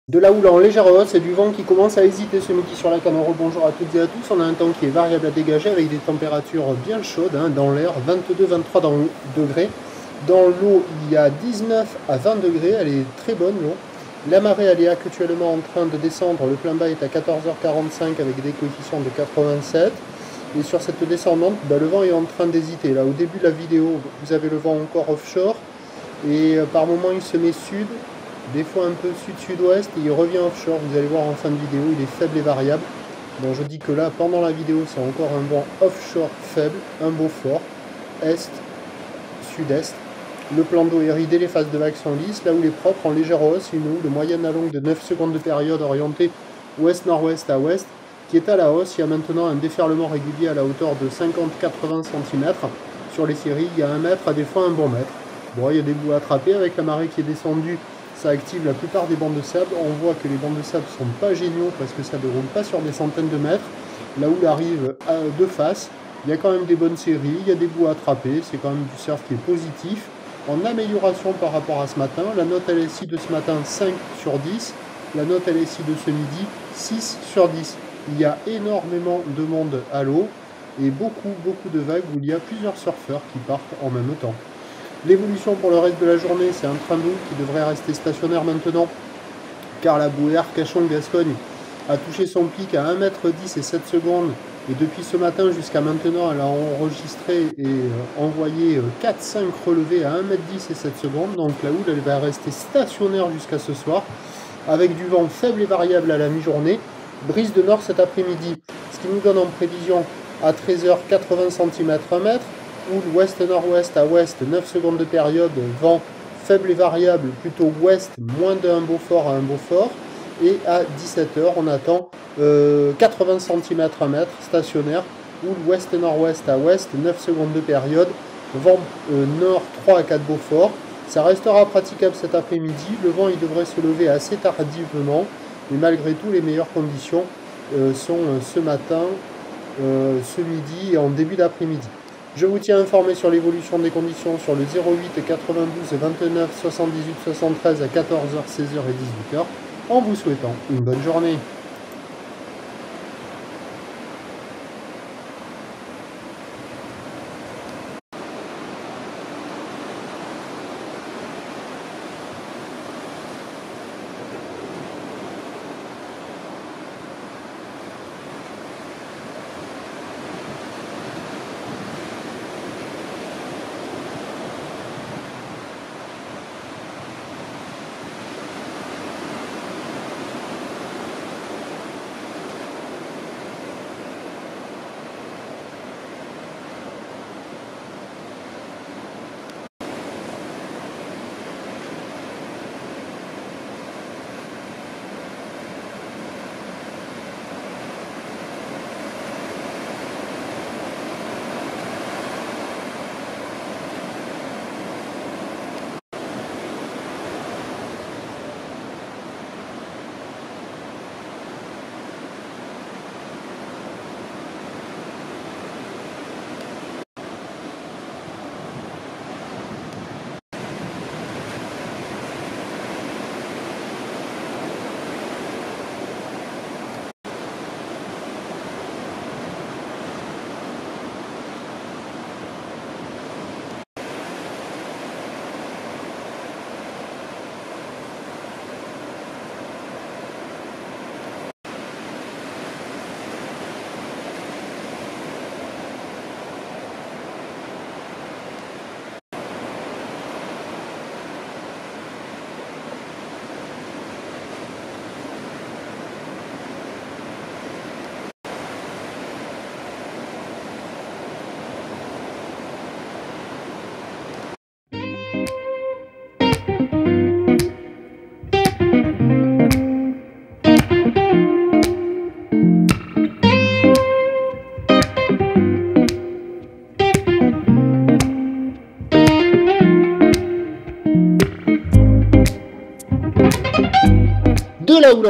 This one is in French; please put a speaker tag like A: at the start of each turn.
A: De la houle en légère hausse et du vent qui commence à hésiter ce midi sur la canne. Bonjour à toutes et à tous. On a un temps qui est variable à dégager avec des températures bien chaudes dans l'air, 22-23 degrés. Dans l'eau, il y a 19 à 20 degrés. Elle est très bonne l'eau. La marée, elle est actuellement en train de descendre. Le plein bas est à 14h45 avec des coefficients de 87. Et sur cette descendante, le vent est en train d'hésiter. Là, au début de la vidéo, vous avez le vent encore offshore. Et par moment, il se met sud. Des fois un peu sud-sud-ouest et il revient offshore. Vous allez voir en fin de vidéo, il est faible et variable. Donc je dis que là, pendant la vidéo, c'est encore un vent offshore faible, un beau fort, est, sud-est. Le plan d'eau est ridé, les phases de vagues sont lisses. Là où il est propre, en légère hausse, une houle de moyenne à longue de 9 secondes de période orientée ouest-nord-ouest à ouest, qui est à la hausse. Il y a maintenant un déferlement régulier à la hauteur de 50-80 cm. Sur les séries, il y a 1 mètre, à des fois un bon mètre. Bon, il y a des bouts à attraper avec la marée qui est descendue. Ça active la plupart des bancs de sable. On voit que les bancs de sable ne sont pas géniaux parce que ça ne roule pas sur des centaines de mètres. La houle arrive de face. Il y a quand même des bonnes séries, il y a des bouts à attraper. C'est quand même du surf qui est positif. En amélioration par rapport à ce matin. La note LSI de ce matin, 5 sur 10. La note LSI de ce midi, 6 sur 10. Il y a énormément de monde à l'eau et beaucoup de vagues où il y a plusieurs surfeurs qui partent en même temps. L'évolution pour le reste de la journée, c'est un train d'eau qui devrait rester stationnaire maintenant, car la bouée Arcachon-Gascogne a touché son pic à 1,10 m et 7 secondes. Et depuis ce matin jusqu'à maintenant, elle a enregistré et envoyé 4-5 relevés à 1,10 m et 7 secondes. Donc la houle, elle va rester stationnaire jusqu'à ce soir, avec du vent faible et variable à la mi-journée. Brise de nord cet après-midi, ce qui nous donne en prévision à 13h 80 cm 1 mètre. Houle ouest-nord-ouest à ouest, 9 secondes de période, vent faible et variable, plutôt ouest, moins d'un beau fort à un beau fort. Et à 17h, on attend 80 cm 1 mètre, stationnaire, houle ouest-nord-ouest à ouest, 9 secondes de période, vent nord 3 à 4 beaux forts. Ça restera praticable cet après-midi, le vent il devrait se lever assez tardivement, mais malgré tout, les meilleures conditions sont ce matin, ce midi et en début d'après-midi. Je vous tiens informé sur l'évolution des conditions sur le 08 92 29 78 73 à 14h, 16h et 18h en vous souhaitant une bonne journée. De la houle